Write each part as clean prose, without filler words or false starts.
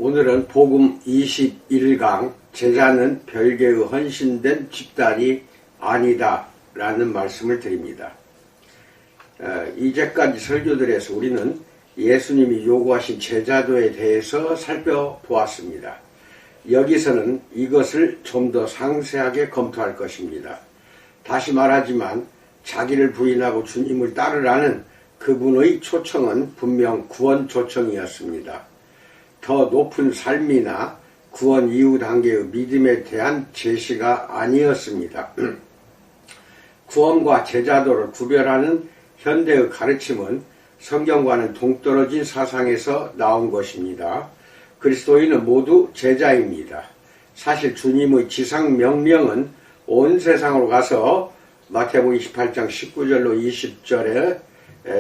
오늘은 복음 21강 제자는 별개의 헌신된 집단이 아니다 라는 말씀을 드립니다. 이제까지 설교들에서 우리는 예수님이 요구하신 제자도에 대해서 살펴보았습니다. 여기서는 이것을 좀 더 상세하게 검토할 것입니다. 다시 말하지만 자기를 부인하고 주님을 따르라는 그분의 초청은 분명 구원 초청이었습니다. 더 높은 삶이나 구원 이후 단계의 믿음에 대한 제시가 아니었습니다. 구원과 제자도를 구별하는 현대의 가르침은 성경과는 동떨어진 사상에서 나온 것입니다. 그리스도인은 모두 제자입니다. 사실 주님의 지상 명령은 온 세상으로 가서 마태복음 28장 19절로 20절에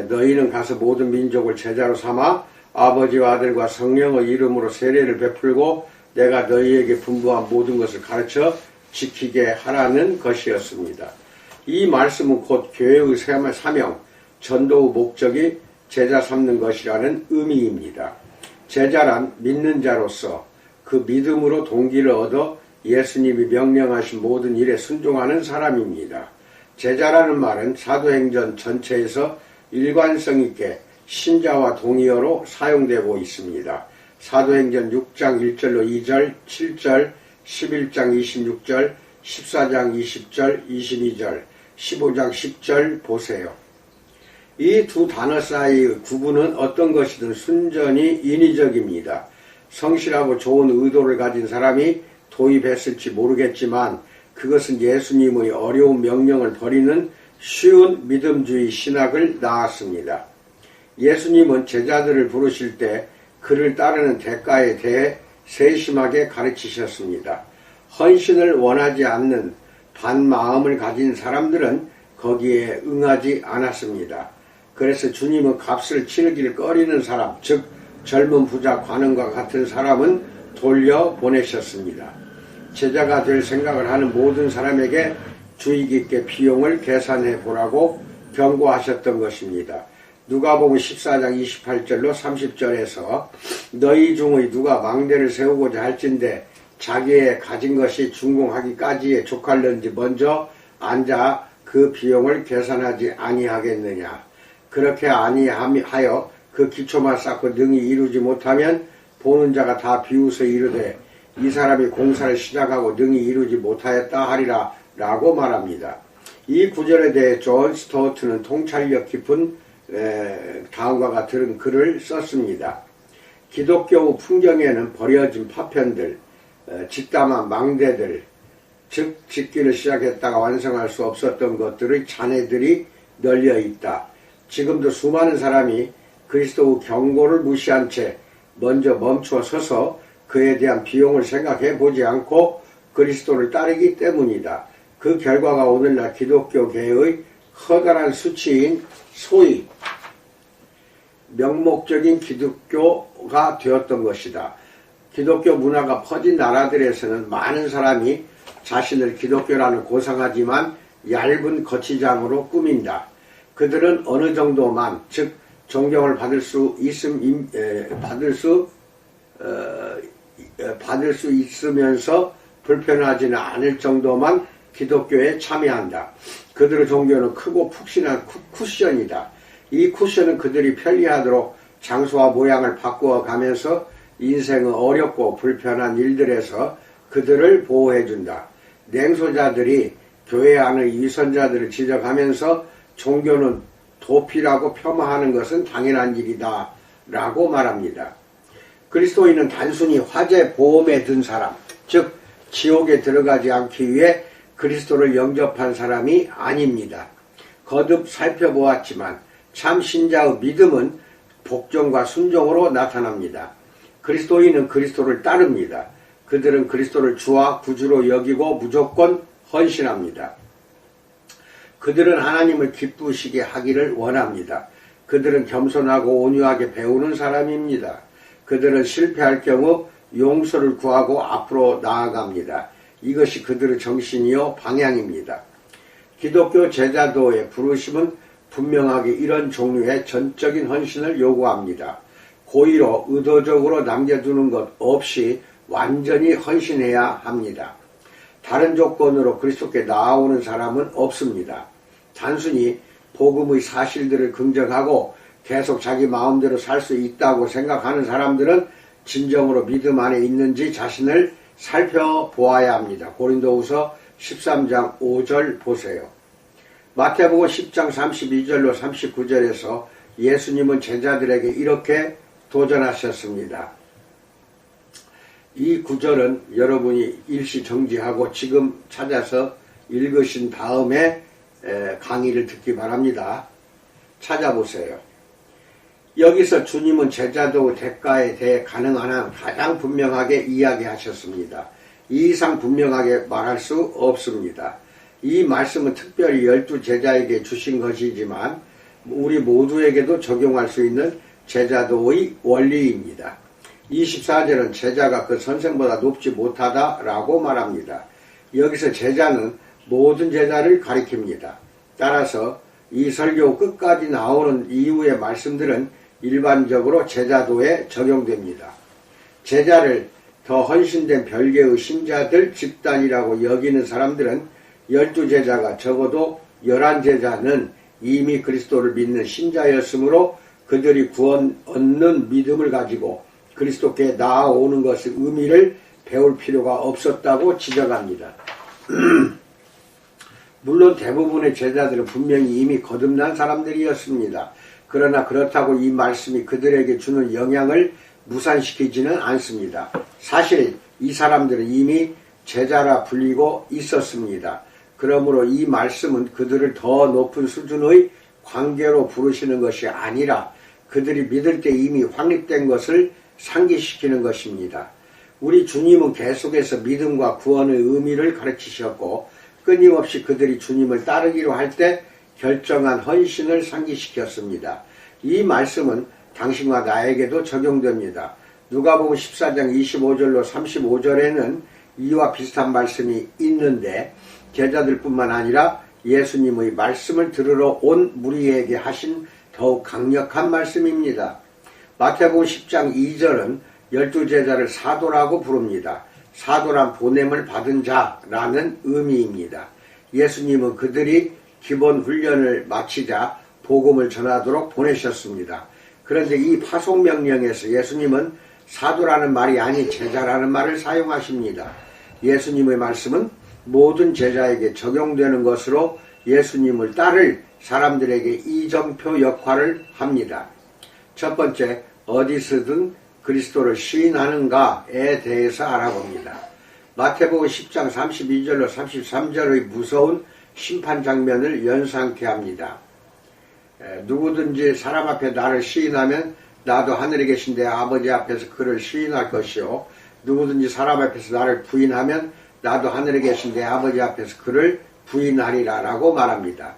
너희는 가서 모든 민족을 제자로 삼아 아버지와 아들과 성령의 이름으로 세례를 베풀고 내가 너희에게 분부한 모든 것을 가르쳐 지키게 하라는 것이었습니다. 이 말씀은 곧 교회의 사명, 전도의 목적이 제자 삼는 것이라는 의미입니다. 제자란 믿는 자로서 그 믿음으로 동기를 얻어 예수님이 명령하신 모든 일에 순종하는 사람입니다. 제자라는 말은 사도행전 전체에서 일관성 있게 신자와 동의어로 사용되고 있습니다. 사도행전 6장 1절로 2절, 7절, 11장 26절, 14장 20절, 22절, 15장 10절 보세요. 이 두 단어 사이의 구분은 어떤 것이든 순전히 인위적입니다. 성실하고 좋은 의도를 가진 사람이 도입했을지 모르겠지만 그것은 예수님의 어려운 명령을 버리는 쉬운 믿음주의 신학을 낳았습니다. 예수님은 제자들을 부르실 때 그를 따르는 대가에 대해 세심하게 가르치셨습니다. 헌신을 원하지 않는 반마음을 가진 사람들은 거기에 응하지 않았습니다. 그래서 주님은 값을 치르길 꺼리는 사람, 즉 젊은 부자 관원과 같은 사람은 돌려보내셨습니다. 제자가 될 생각을 하는 모든 사람에게 주의 깊게 비용을 계산해 보라고 경고하셨던 것입니다. 누가복음 14장 28절로 30절에서 너희 중의 누가 망대를 세우고자 할진대 자기의 가진 것이 준공하기까지에 족할는지 먼저 앉아 그 비용을 계산하지 아니하겠느냐. 그렇게 아니하여 그 기초만 쌓고 능히 이루지 못하면 보는 자가 다 비웃어 이르되 이 사람이 공사를 시작하고 능히 이루지 못하였다 하리라 라고 말합니다. 이 구절에 대해 존 스토어트는 통찰력 깊은 다음과 같은 글을 썼습니다. 기독교 풍경에는 버려진 파편들, 짓담한 망대들, 즉 짓기를 시작했다가 완성할 수 없었던 것들의 잔해들이 널려 있다. 지금도 수많은 사람이 그리스도의 경고를 무시한 채 먼저 멈추어 서서 그에 대한 비용을 생각해 보지 않고 그리스도를 따르기 때문이다. 그 결과가 오늘날 기독교계의 커다란 수치인 소위 명목적인 기독교가 되었던 것이다. 기독교 문화가 퍼진 나라들에서는 많은 사람이 자신을 기독교라는 고상하지만 얇은 거치장으로 꾸민다. 그들은 어느 정도만, 즉 존경을 받을 수 있으면서 불편하지는 않을 정도만 기독교에 참여한다. 그들의 종교는 크고 푹신한 쿠션이다. 이 쿠션은 그들이 편리하도록 장소와 모양을 바꾸어 가면서 인생의 어렵고 불편한 일들에서 그들을 보호해준다. 냉소자들이 교회 안의 위선자들을 지적하면서 종교는 도피라고 폄하하는 것은 당연한 일이다 라고 말합니다. 그리스도인은 단순히 화재 보험에 든 사람, 즉 지옥에 들어가지 않기 위해 그리스도를 영접한 사람이 아닙니다. 거듭 살펴보았지만 참 신자의 믿음은 복종과 순종으로 나타납니다. 그리스도인은 그리스도를 따릅니다. 그들은 그리스도를 주와 구주로 여기고 무조건 헌신합니다. 그들은 하나님을 기쁘시게 하기를 원합니다. 그들은 겸손하고 온유하게 배우는 사람입니다. 그들은 실패할 경우 용서를 구하고 앞으로 나아갑니다. 이것이 그들의 정신이요 방향입니다. 기독교 제자도의 부르심은 분명하게 이런 종류의 전적인 헌신을 요구합니다. 고의로 의도적으로 남겨두는 것 없이 완전히 헌신해야 합니다. 다른 조건으로 그리스도께 나아오는 사람은 없습니다. 단순히 복음의 사실들을 긍정하고 계속 자기 마음대로 살 수 있다고 생각하는 사람들은 진정으로 믿음 안에 있는지 자신을 살펴보아야 합니다. 고린도후서 13장 5절 보세요. 마태복음 10장 32절로 39절에서 예수님은 제자들에게 이렇게 도전하셨습니다. 이 구절은 여러분이 일시 정지하고 지금 찾아서 읽으신 다음에 강의를 듣기 바랍니다. 찾아보세요. 여기서 주님은 제자도 대가에 대해 가능한 한 가장 분명하게 이야기하셨습니다. 이 이상 분명하게 말할 수 없습니다. 이 말씀은 특별히 12 제자에게 주신 것이지만 우리 모두에게도 적용할 수 있는 제자도의 원리입니다. 24절은 제자가 그 선생보다 높지 못하다라고 말합니다. 여기서 제자는 모든 제자를 가리킵니다. 따라서 이 설교 끝까지 나오는 이후의 말씀들은 일반적으로 제자도에 적용됩니다. 제자를 더 헌신된 별개의 신자들 집단이라고 여기는 사람들은 12제자가 적어도 11제자는 이미 그리스도를 믿는 신자였으므로 그들이 구원 얻는 믿음을 가지고 그리스도께 나아오는 것의 의미를 배울 필요가 없었다고 지적합니다. 물론 대부분의 제자들은 분명히 이미 거듭난 사람들이었습니다. 그러나 그렇다고 이 말씀이 그들에게 주는 영향을 무산시키지는 않습니다. 사실 이 사람들은 이미 제자라 불리고 있었습니다. 그러므로 이 말씀은 그들을 더 높은 수준의 관계로 부르시는 것이 아니라 그들이 믿을 때 이미 확립된 것을 상기시키는 것입니다. 우리 주님은 계속해서 믿음과 구원의 의미를 가르치셨고 끊임없이 그들이 주님을 따르기로 할 때 결정한 헌신을 상기시켰습니다. 이 말씀은 당신과 나에게도 적용됩니다. 누가복음 14장 25절로 35절에는 이와 비슷한 말씀이 있는데 제자들뿐만 아니라 예수님의 말씀을 들으러 온 무리에게 하신 더욱 강력한 말씀입니다. 마태복음 10장 2절은 12제자를 사도라고 부릅니다. 사도란 보냄을 받은 자라는 의미입니다. 예수님은 그들이 기본 훈련을 마치자 복음을 전하도록 보내셨습니다. 그런데 이 파송명령에서 예수님은 사도라는 말이 아닌 제자라는 말을 사용하십니다. 예수님의 말씀은 모든 제자에게 적용되는 것으로 예수님을 따를 사람들에게 이정표 역할을 합니다. 첫 번째, 어디서든 그리스도를 시인하는가에 대해서 알아봅니다. 마태복음 10장 32절로 33절의 무서운 심판 장면을 연상케 합니다. 누구든지 사람 앞에 나를 시인하면 나도 하늘에 계신 내 아버지 앞에서 그를 시인할 것이요 누구든지 사람 앞에서 나를 부인하면 나도 하늘에 계신 내 아버지 앞에서 그를 부인하리라 라고 말합니다.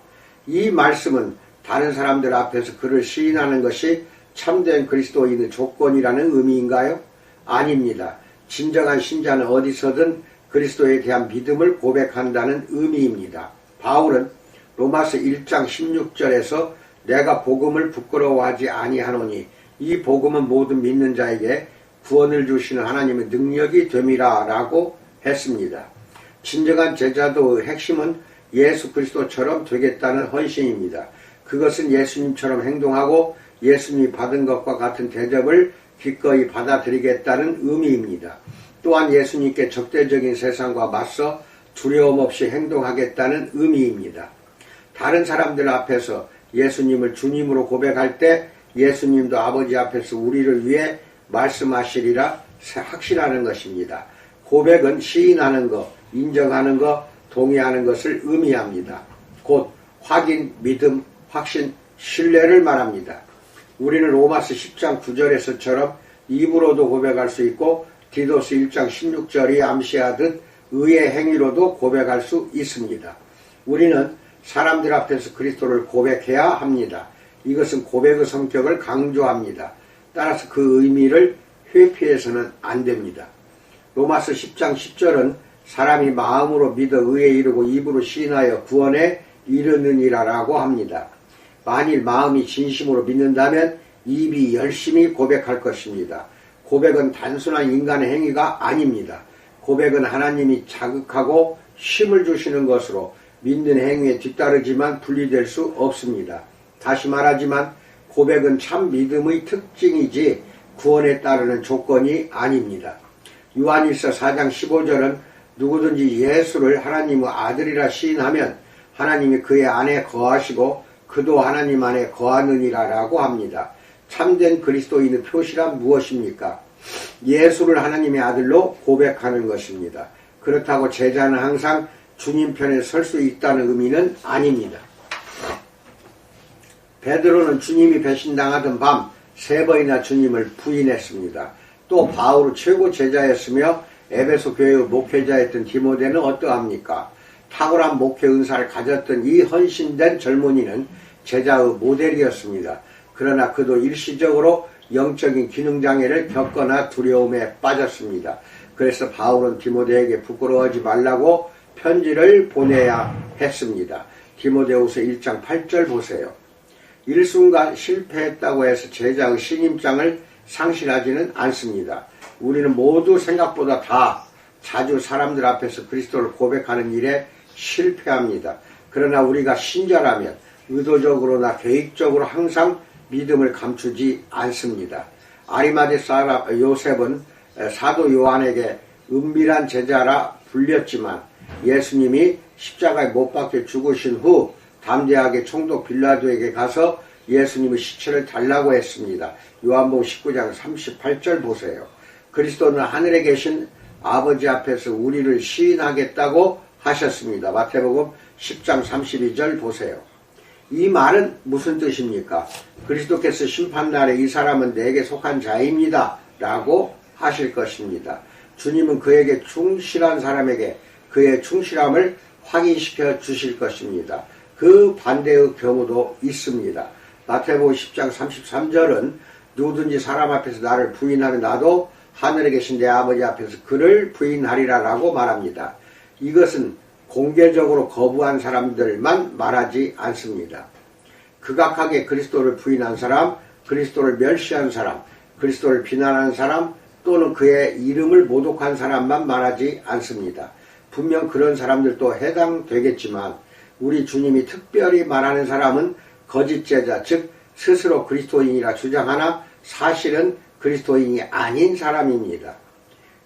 이 말씀은 다른 사람들 앞에서 그를 시인하는 것이 참된 그리스도인의 조건이라는 의미인가요? 아닙니다. 진정한 신자는 어디서든 그리스도에 대한 믿음을 고백한다는 의미입니다. 바울은 로마서 1장 16절에서 내가 복음을 부끄러워하지 아니하노니 이 복음은 모든 믿는 자에게 구원을 주시는 하나님의 능력이 됨이라 라고 했습니다. 진정한 제자도의 핵심은 예수 그리스도처럼 되겠다는 헌신입니다. 그것은 예수님처럼 행동하고 예수님이 받은 것과 같은 대접을 기꺼이 받아들이겠다는 의미입니다. 또한 예수님께 적대적인 세상과 맞서 두려움 없이 행동하겠다는 의미입니다. 다른 사람들 앞에서 예수님을 주님으로 고백할 때 예수님도 아버지 앞에서 우리를 위해 말씀하시리라 확신하는 것입니다. 고백은 시인하는 것, 인정하는 것, 동의하는 것을 의미합니다. 곧 확인, 믿음, 확신, 신뢰를 말합니다. 우리는 로마서 10장 9절에서처럼 입으로도 고백할 수 있고 디도스 1장 16절이 암시하듯 의의 행위로도 고백할 수 있습니다. 우리는 사람들 앞에서 그리스도를 고백해야 합니다. 이것은 고백의 성격을 강조합니다. 따라서 그 의미를 회피해서는 안 됩니다. 로마서 10장 10절은 사람이 마음으로 믿어 의에 이르고 입으로 시인하여 구원에 이르느니라 라고 합니다. 만일 마음이 진심으로 믿는다면 입이 열심히 고백할 것입니다. 고백은 단순한 인간의 행위가 아닙니다. 고백은 하나님이 자극하고 힘을 주시는 것으로 믿는 행위에 뒤따르지만 분리될 수 없습니다. 다시 말하지만 고백은 참 믿음의 특징이지 구원에 따르는 조건이 아닙니다. 요한일서 4장 15절은 누구든지 예수를 하나님의 아들이라 시인하면 하나님이 그의 안에 거하시고 그도 하나님 안에 거하느니라 라고 합니다. 참된 그리스도인의 표시란 무엇입니까? 예수를 하나님의 아들로 고백하는 것입니다. 그렇다고 제자는 항상 주님 편에 설 수 있다는 의미는 아닙니다. 베드로는 주님이 배신당하던 밤 3번이나 주님을 부인했습니다. 또 바울은 최고 제자였으며 에베소 교회의 목회자였던 디모데는 어떠합니까? 탁월한 목회 은사를 가졌던 이 헌신된 젊은이는 제자의 모델이었습니다. 그러나 그도 일시적으로 영적인 기능장애를 겪거나 두려움에 빠졌습니다. 그래서 바울은 디모데에게 부끄러워하지 말라고 편지를 보내야 했습니다. 디모데후서 1장 8절 보세요. 일순간 실패했다고 해서 제자의 신임장을 상실하지는 않습니다. 우리는 모두 생각보다 다 자주 사람들 앞에서 그리스도를 고백하는 일에 실패합니다. 그러나 우리가 신자라면 의도적으로나 계획적으로 항상 믿음을 감추지 않습니다. 아리마대 사람 요셉은 사도 요한에게 은밀한 제자라 불렸지만 예수님이 십자가에 못 박혀 죽으신 후 담대하게 총독 빌라도에게 가서 예수님의 시체를 달라고 했습니다. 요한복음 19장 38절 보세요. 그리스도는 하늘에 계신 아버지 앞에서 우리를 시인하겠다고 하셨습니다. 마태복음 10장 32절 보세요. 이 말은 무슨 뜻입니까? 그리스도께서 심판날에 이 사람은 내게 속한 자입니다 라고 하실 것입니다. 주님은 그에게 충실한 사람에게 그의 충실함을 확인시켜 주실 것입니다. 그 반대의 경우도 있습니다. 마태복음 10장 33절은 누구든지 사람 앞에서 나를 부인하면 나도 하늘에 계신 내 아버지 앞에서 그를 부인하리라 라고 말합니다. 이것은 공개적으로 거부한 사람들만 말하지 않습니다. 극악하게 그리스도를 부인한 사람, 그리스도를 멸시한 사람, 그리스도를 비난한 사람 또는 그의 이름을 모독한 사람만 말하지 않습니다. 분명 그런 사람들도 해당되겠지만 우리 주님이 특별히 말하는 사람은 거짓 제자, 즉 스스로 그리스도인이라 주장하나 사실은 그리스도인이 아닌 사람입니다.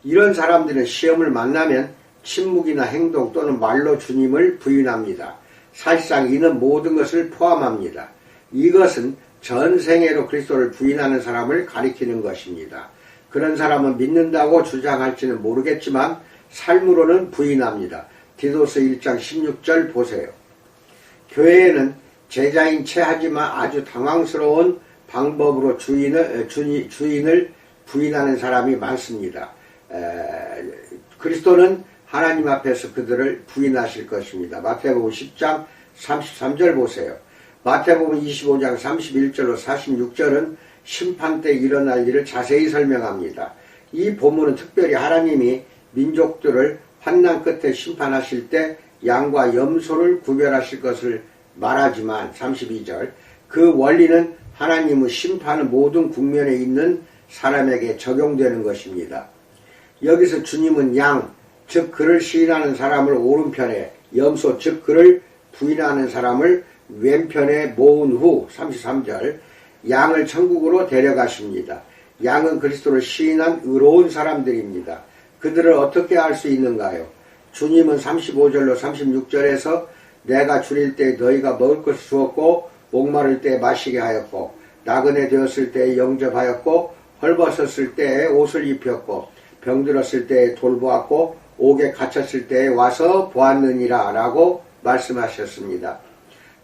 이런 사람들은 시험을 만나면 침묵이나 행동 또는 말로 주님을 부인합니다. 사실상 이는 모든 것을 포함합니다. 이것은 전생애로 그리스도를 부인하는 사람을 가리키는 것입니다. 그런 사람은 믿는다고 주장할지는 모르겠지만 삶으로는 부인합니다. 디도서 1장 16절 보세요. 교회에는 제자인 채 하지만 아주 당황스러운 방법으로 주인을 부인하는 사람이 많습니다. 그리스도는 하나님 앞에서 그들을 부인하실 것입니다. 마태복음 10장 33절 보세요. 마태복음 25장 31절로 46절은 심판 때 일어날 일을 자세히 설명합니다. 이 본문은 특별히 하나님이 민족들을 환난 끝에 심판하실 때 양과 염소를 구별하실 것을 말하지만 32절 그 원리는 하나님의 심판은 모든 국면에 있는 사람에게 적용되는 것입니다. 여기서 주님은 양, 즉 그를 시인하는 사람을 오른편에, 염소, 즉 그를 부인하는 사람을 왼편에 모은 후 33절 양을 천국으로 데려가십니다. 양은 그리스도를 시인한 의로운 사람들입니다. 그들을 어떻게 알 수 있는가요? 주님은 35절로 36절에서 내가 줄일 때 너희가 먹을 것을 주었고 목마를 때 마시게 하였고 나그네 되었을 때 영접하였고 헐벗었을 때 옷을 입혔고 병들었을 때 돌보았고 옥에 갇혔을 때 와서 보았느니라 라고 말씀하셨습니다.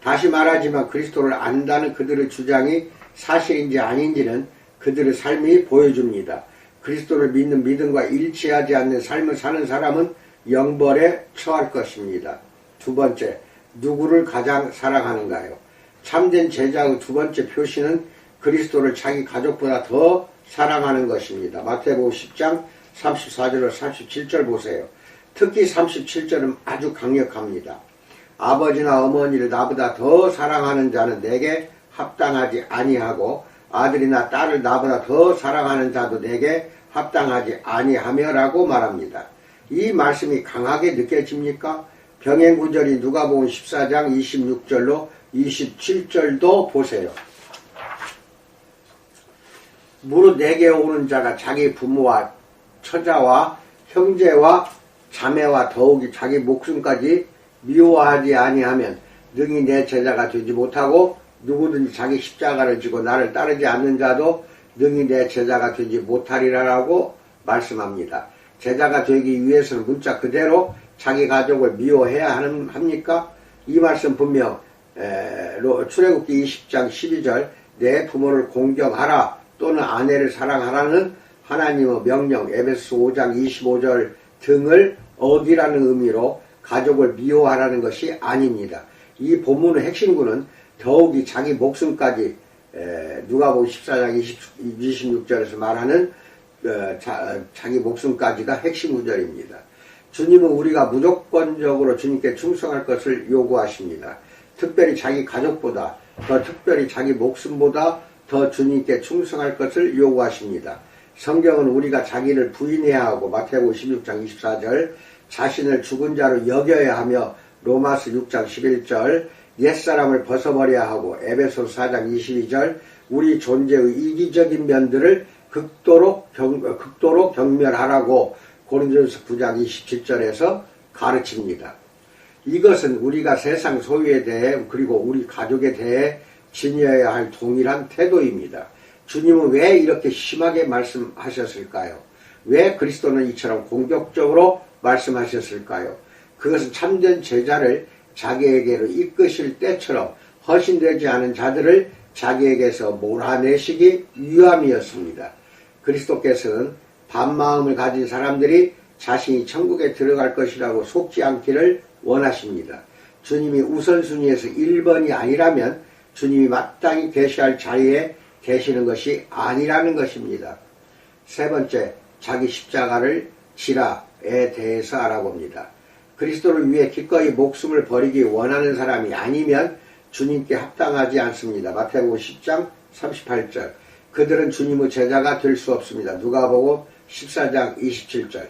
다시 말하지만 그리스도를 안다는 그들의 주장이 사실인지 아닌지는 그들의 삶이 보여줍니다. 그리스도를 믿는 믿음과 일치하지 않는 삶을 사는 사람은 영벌에 처할 것입니다. 두 번째, 누구를 가장 사랑하는가요? 참된 제자의 두 번째 표시는 그리스도를 자기 가족보다 더 사랑하는 것입니다. 마태복음 10장 34절로 37절 보세요. 특히 37절은 아주 강력합니다. 아버지나 어머니를 나보다 더 사랑하는 자는 내게 합당하지 아니하고 아들이나 딸을 나보다 더 사랑하는 자도 내게 합당하지 아니하며라고 말합니다. 이 말씀이 강하게 느껴집니까? 병행구절이 누가복음 14장 26절로 27절도 보세요. 무릇 내게 오는 자가 자기 부모와 처자와 형제와 자매와 더욱이 자기 목숨까지 미워하지 아니하면 능히 내 제자가 되지 못하고 누구든지 자기 십자가를 지고 나를 따르지 않는 자도 능히 내 제자가 되지 못하리라라고 말씀합니다. 제자가 되기 위해서는 문자 그대로 자기 가족을 미워해야 합니까? 이 말씀 분명 출애굽기 20장 12절 내 부모를 공경하라 또는 아내를 사랑하라는 하나님의 명령 에베소 5장 25절 등을 어기라는 의미로 가족을 미워하라는 것이 아닙니다. 이 본문의 핵심구는 더욱이 자기 목숨까지 누가복음 14장 26절에서 말하는 자기 목숨까지가 핵심 구절입니다. 주님은 우리가 무조건적으로 주님께 충성할 것을 요구하십니다. 특별히 자기 가족보다 더 특별히 자기 목숨보다 더 주님께 충성할 것을 요구하십니다. 성경은 우리가 자기를 부인해야 하고 마태복음 16장 24절 자신을 죽은 자로 여겨야 하며 로마서 6장 11절 옛사람을 벗어버려야 하고 에베소 4장 22절 우리 존재의 이기적인 면들을 극도로 경멸하라고 고린도전서 9장 27절에서 가르칩니다. 이것은 우리가 세상 소유에 대해 그리고 우리 가족에 대해 지녀야 할 동일한 태도입니다. 주님은 왜 이렇게 심하게 말씀하셨을까요? 왜 그리스도는 이처럼 공격적으로 말씀하셨을까요? 그것은 참된 제자를 자기에게로 이끄실 때처럼 헌신되지 않은 자들을 자기에게서 몰아내시기 위함이었습니다. 그리스도께서는 반마음을 가진 사람들이 자신이 천국에 들어갈 것이라고 속지 않기를 원하십니다. 주님이 우선순위에서 1번이 아니라면 주님이 마땅히 계셔야 자리에 계시는 것이 아니라는 것입니다. 세 번째, 자기 십자가를 지라에 대해서 알아봅니다. 그리스도를 위해 기꺼이 목숨을 버리기 원하는 사람이 아니면 주님께 합당하지 않습니다. 마태복음 10장 38절 그들은 주님의 제자가 될 수 없습니다. 누가복음 14장 27절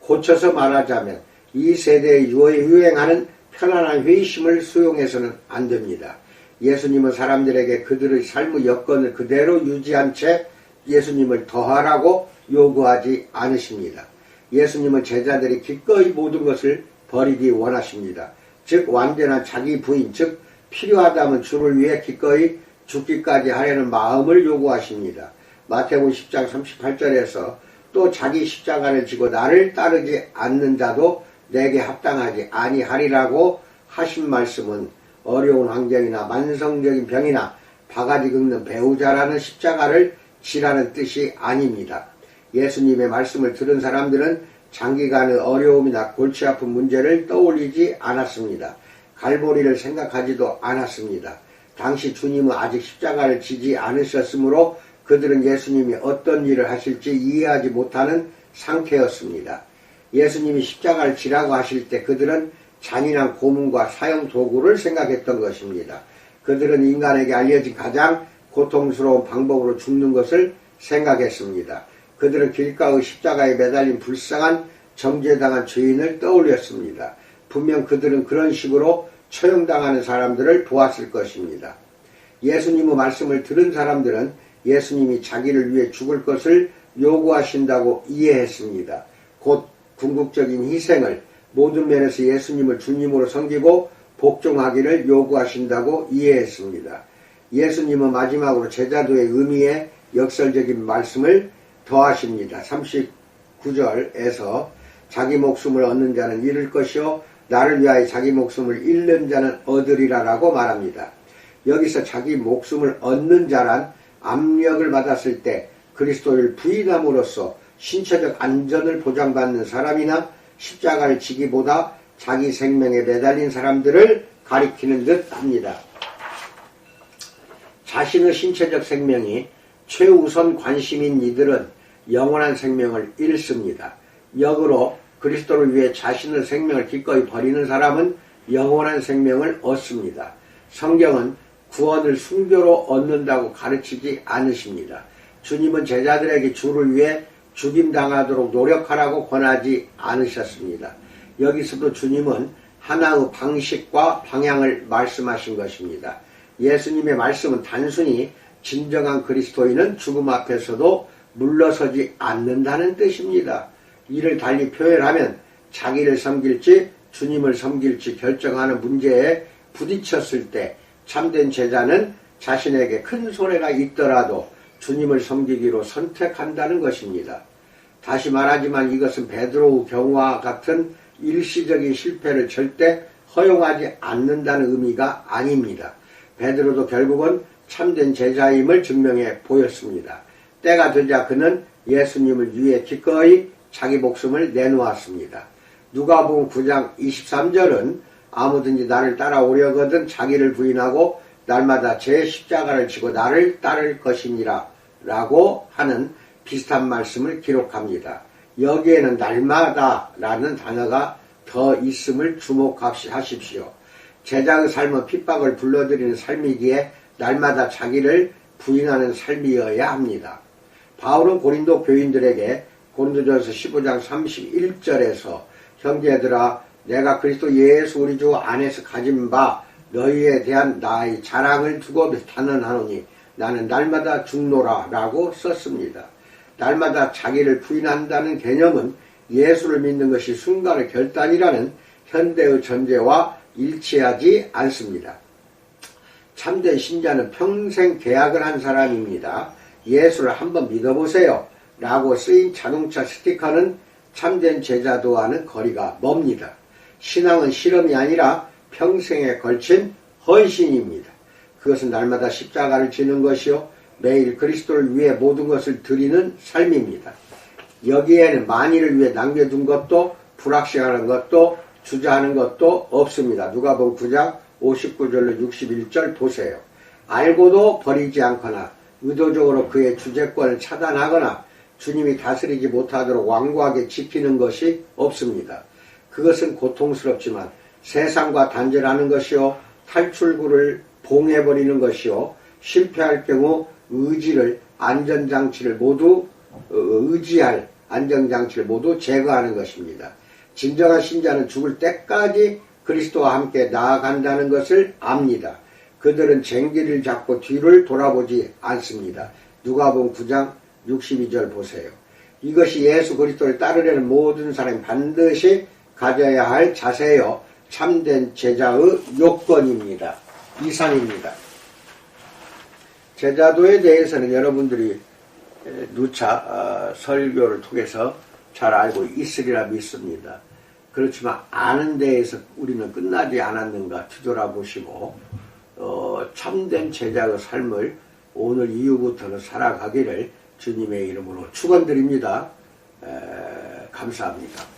고쳐서 말하자면 이 세대에 유행하는 편안한 회의심을 수용해서는 안 됩니다. 예수님은 사람들에게 그들의 삶의 여건을 그대로 유지한 채 예수님을 더하라고 요구하지 않으십니다. 예수님은 제자들이 기꺼이 모든 것을 버리기 원하십니다. 즉 완전한 자기 부인, 즉 필요하다면 주를 위해 기꺼이 죽기까지 하려는 마음을 요구하십니다. 마태복음 10장 38절에서 또 자기 십자가를 지고 나를 따르지 않는 자도 내게 합당하지 아니하리라고 하신 말씀은 어려운 환경이나 만성적인 병이나 바가지 긁는 배우자라는 십자가를 지라는 뜻이 아닙니다. 예수님의 말씀을 들은 사람들은 장기간의 어려움이나 골치 아픈 문제를 떠올리지 않았습니다. 갈보리를 생각하지도 않았습니다. 당시 주님은 아직 십자가를 지지 않으셨으므로 그들은 예수님이 어떤 일을 하실지 이해하지 못하는 상태였습니다. 예수님이 십자가를 지라고 하실 때 그들은 잔인한 고문과 사형 도구를 생각했던 것입니다. 그들은 인간에게 알려진 가장 고통스러운 방법으로 죽는 것을 생각했습니다. 그들은 길가의 십자가에 매달린 불쌍한 정죄당한 죄인을 떠올렸습니다. 분명 그들은 그런 식으로 처형당하는 사람들을 보았을 것입니다. 예수님의 말씀을 들은 사람들은 예수님이 자기를 위해 죽을 것을 요구하신다고 이해했습니다. 곧 궁극적인 희생을 모든 면에서 예수님을 주님으로 섬기고 복종하기를 요구하신다고 이해했습니다. 예수님은 마지막으로 제자도의 의미에 역설적인 말씀을 더하십니다. 39절에서 자기 목숨을 얻는 자는 잃을 것이요 나를 위하여 자기 목숨을 잃는 자는 얻으리라라고 말합니다. 여기서 자기 목숨을 얻는 자란 압력을 받았을 때 그리스도를 부인함으로써 신체적 안전을 보장받는 사람이나 십자가를 지기보다 자기 생명에 매달린 사람들을 가리키는 듯 합니다. 자신의 신체적 생명이 최우선 관심인 이들은 영원한 생명을 잃습니다. 역으로 그리스도를 위해 자신의 생명을 기꺼이 버리는 사람은 영원한 생명을 얻습니다. 성경은 구원을 순교로 얻는다고 가르치지 않으십니다. 주님은 제자들에게 주를 위해 죽임당하도록 노력하라고 권하지 않으셨습니다. 여기서도 주님은 하나의 방식과 방향을 말씀하신 것입니다. 예수님의 말씀은 단순히 진정한 그리스도인은 죽음 앞에서도 물러서지 않는다는 뜻입니다. 이를 달리 표현하면 자기를 섬길지 주님을 섬길지 결정하는 문제에 부딪혔을 때 참된 제자는 자신에게 큰 손해가 있더라도 주님을 섬기기로 선택한다는 것입니다. 다시 말하지만 이것은 베드로의 경우와 같은 일시적인 실패를 절대 허용하지 않는다는 의미가 아닙니다. 베드로도 결국은 참된 제자임을 증명해 보였습니다. 때가 되자 그는 예수님을 위해 기꺼이 자기 목숨을 내놓았습니다. 누가복음 9장 23절은 아무든지 나를 따라오려거든 자기를 부인하고 날마다 제 십자가를 지고 나를 따를 것이니라 라고 하는 비슷한 말씀을 기록합니다. 여기에는 날마다 라는 단어가 더 있음을 주목하십시오. 제자의 삶은 핍박을 불러들이는 삶이기에 날마다 자기를 부인하는 삶이어야 합니다. 바울은 고린도 교인들에게 고린도전서 15장 31절에서 형제들아 내가 그리스도 예수 우리 주 안에서 가진 바 너희에 대한 나의 자랑을 두고 단언하노니 나는 날마다 죽노라 라고 썼습니다. 날마다 자기를 부인한다는 개념은 예수를 믿는 것이 순간의 결단이라는 현대의 전제와 일치하지 않습니다. 참된 신자는 평생 계약을 한 사람입니다. 예수를 한번 믿어보세요 라고 쓰인 자동차 스티커는 참된 제자도와는 거리가 멉니다. 신앙은 실험이 아니라 평생에 걸친 헌신입니다. 그것은 날마다 십자가를 지는 것이요 매일 그리스도를 위해 모든 것을 드리는 삶입니다. 여기에는 만일을 위해 남겨둔 것도 불확실한 것도 주저하는 것도 없습니다. 누가복음 9장 59절로 61절 보세요. 알고도 버리지 않거나 의도적으로 그의 주재권을 차단하거나 주님이 다스리지 못하도록 완고하게 지키는 것이 없습니다. 그것은 고통스럽지만 세상과 단절하는 것이요 탈출구를 봉해버리는 것이요 실패할 경우 의지할 안전장치를 모두 제거하는 것입니다. 진정한 신자는 죽을 때까지 그리스도와 함께 나아간다는 것을 압니다. 그들은 쟁기를 잡고 뒤를 돌아보지 않습니다. 누가복음 9장 62절 보세요. 이것이 예수 그리스도를 따르려는 모든 사람이 반드시 가져야 할 자세요 참된 제자의 요건입니다. 이상입니다. 제자도에 대해서는 여러분들이 누차 설교를 통해서 잘 알고 있으리라 믿습니다. 그렇지만 아는 데에서 우리는 끝나지 않았는가 뒤돌아보시고 참된 제자의 삶을 오늘 이후부터는 살아가기를 주님의 이름으로 축원드립니다. 감사합니다.